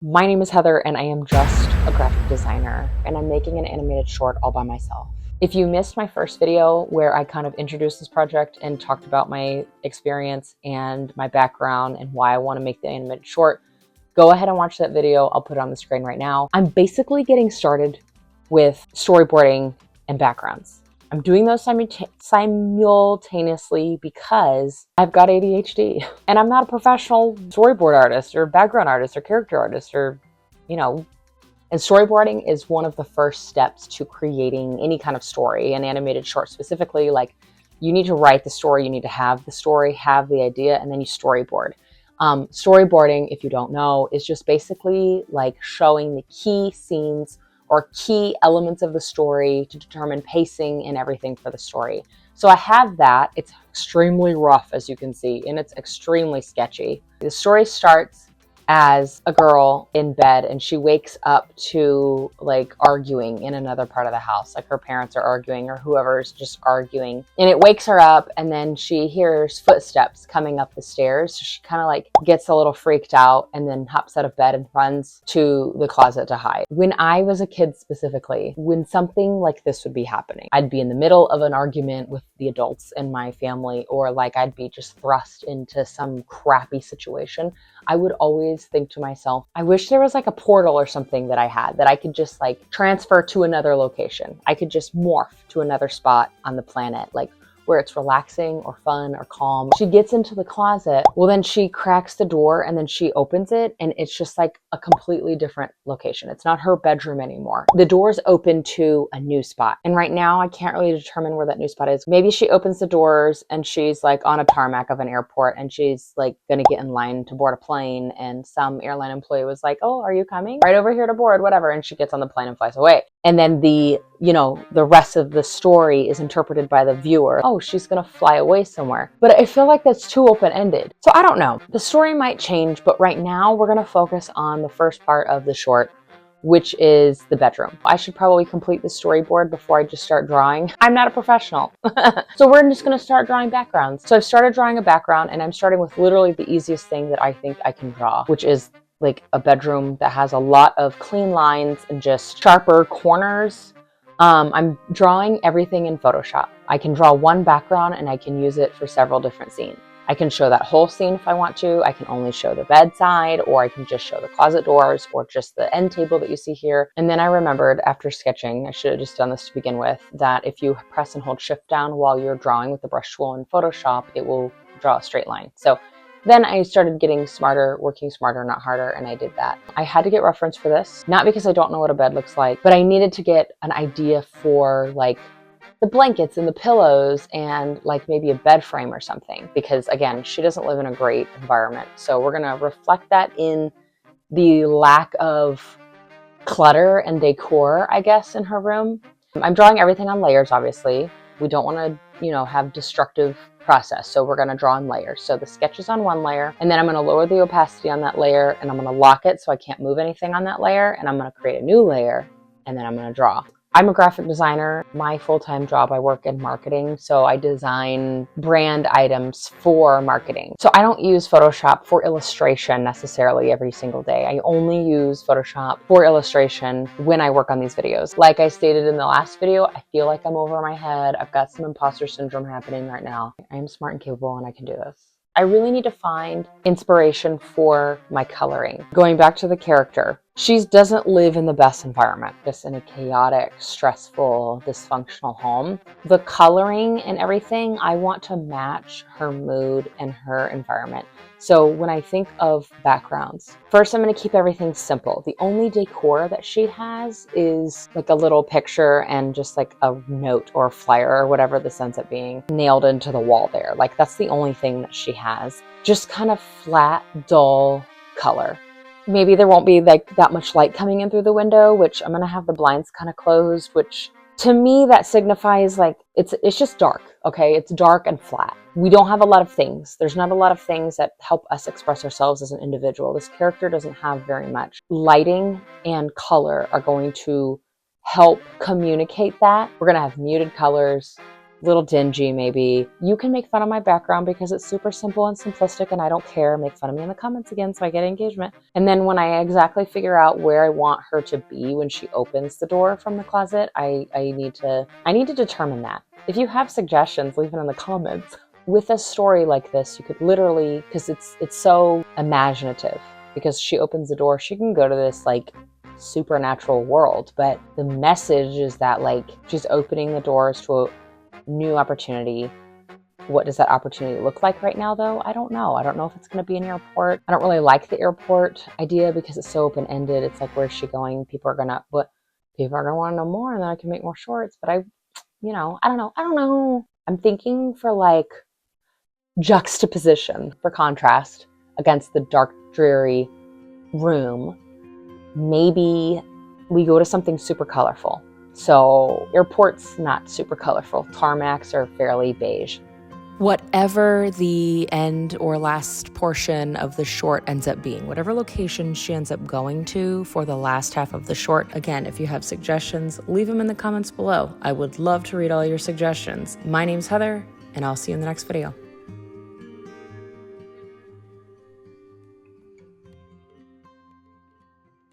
My name is Heather and I am just a graphic designer and I'm making an animated short all by myself. If you missed my first video where I kind of introduced this project and talked about my experience and my background and why I want to make the animated short, go ahead and watch that video. I'll put it on the screen right now. I'm basically getting started with storyboarding and backgrounds. I'm doing those simultaneously because I've got ADHD and I'm not a professional storyboard artist or background artist or character artist or, and storyboarding is one of the first steps to creating any kind of story, an animated short specifically. Like, you need to write the story, you need to have the story, have the idea, and then you storyboard. Storyboarding, if you don't know, is just basically like showing the key scenes or key elements of the story to determine pacing and everything for the story. So I have that. It's extremely rough, as you can see, and it's extremely sketchy. The story starts as a girl in bed and she wakes up to like arguing in another part of the house, like her parents are arguing or whoever's just arguing, and it wakes her up, and then she hears footsteps coming up the stairs. So she kind of like gets a little freaked out and then hops out of bed and runs to the closet to hide. When I was a kid specifically, when something like this would be happening, I'd be in the middle of an argument with the adults in my family, or like I'd be just thrust into some crappy situation. I would always think to myself, I wish there was like a portal or something that I had that I could just like transfer to another location. I could just morph to another spot on the planet, like where it's relaxing or fun or calm. She gets into the closet. Well, then she cracks the door and then she opens it and it's just like a completely different location. It's not her bedroom anymore. The door's open to a new spot. And right now I can't really determine where that new spot is. Maybe she opens the doors and she's like on a tarmac of an airport and she's like gonna get in line to board a plane, and some airline employee was like, "Oh, are you coming? Right over here to board, whatever." And she gets on the plane and flies away. And then the rest of the story is interpreted by the viewer. Oh, she's gonna fly away somewhere. But I feel like that's too open-ended. So I don't know. The story might change, but right now we're gonna focus on the first part of the short, which is the bedroom. I should probably complete the storyboard before I just start drawing. I'm not a professional. So we're just gonna start drawing backgrounds. So I've started drawing a background and I'm starting with literally the easiest thing that I think I can draw, which is like a bedroom that has a lot of clean lines and just sharper corners. I'm drawing everything in Photoshop. I can draw one background and I can use it for several different scenes. I can show that whole scene if I want to. I can only show the bedside, or I can just show the closet doors, or just the end table that you see here. And then I remembered after sketching, I should have just done this to begin with, that if you press and hold shift down while you're drawing with the brush tool in Photoshop, it will draw a straight line. So then I started getting smarter, working smarter, not harder, and I did that. I had to get reference for this, not because I don't know what a bed looks like, but I needed to get an idea for like the blankets and the pillows and like maybe a bed frame or something, because again, she doesn't live in a great environment. So we're gonna reflect that in the lack of clutter and decor, I guess, in her room. I'm drawing everything on layers, obviously. We don't want to, have destructive process. So we're going to draw in layers. So the sketch is on one layer, and then I'm going to lower the opacity on that layer, and I'm going to lock it so I can't move anything on that layer, and I'm going to create a new layer, and then I'm going to draw. I'm a graphic designer. My full-time job, I work in marketing, so I design brand items for marketing. So I don't use Photoshop for illustration necessarily every single day. I only use Photoshop for illustration when I work on these videos. Like I stated in the last video, I feel like I'm over my head. I've got some imposter syndrome happening right now. I am smart and capable and I can do this. I really need to find inspiration for my coloring. Going back to the character, she doesn't live in the best environment, just in a chaotic, stressful, dysfunctional home. The coloring and everything, I want to match her mood and her environment. So when I think of backgrounds, first I'm going to keep everything simple. The only decor that she has is like a little picture and just like a note or a flyer or whatever this ends up being nailed into the wall there. Like that's the only thing that she has. Just kind of flat, dull color. Maybe there won't be like that much light coming in through the window, which I'm going to have the blinds kind of closed, which to me that signifies like it's just dark. Okay, it's dark and flat. We don't have a lot of things. There's not a lot of things that help us express ourselves as an individual. This character doesn't have very much. Lighting and color are going to help communicate that. We're going to have muted colors, little dingy maybe. You can make fun of my background because it's super simple and simplistic and I don't care. Make fun of me in the comments again so I get engagement. And then when I exactly figure out where I want her to be when she opens the door from the closet, I need to determine that. If you have suggestions, leave it in the comments. With a story like this, you could literally, because it's so imaginative, because she opens the door, she can go to this like supernatural world, but the message is that like she's opening the doors to a new opportunity. What does that opportunity look like right now though? I don't know. I don't know if it's going to be an airport. I don't really like the airport idea because it's so open-ended. It's like, where's she going? People are going to want to know more, and then I can make more shorts, but I don't know. I'm thinking for like juxtaposition, for contrast against the dark, dreary room. Maybe we go to something super colorful. So airports, not super colorful. Tarmacs are fairly beige. Whatever the end or last portion of the short ends up being, whatever location she ends up going to for the last half of the short, again, if you have suggestions, leave them in the comments below. I would love to read all your suggestions. My name's Heather, and I'll see you in the next video.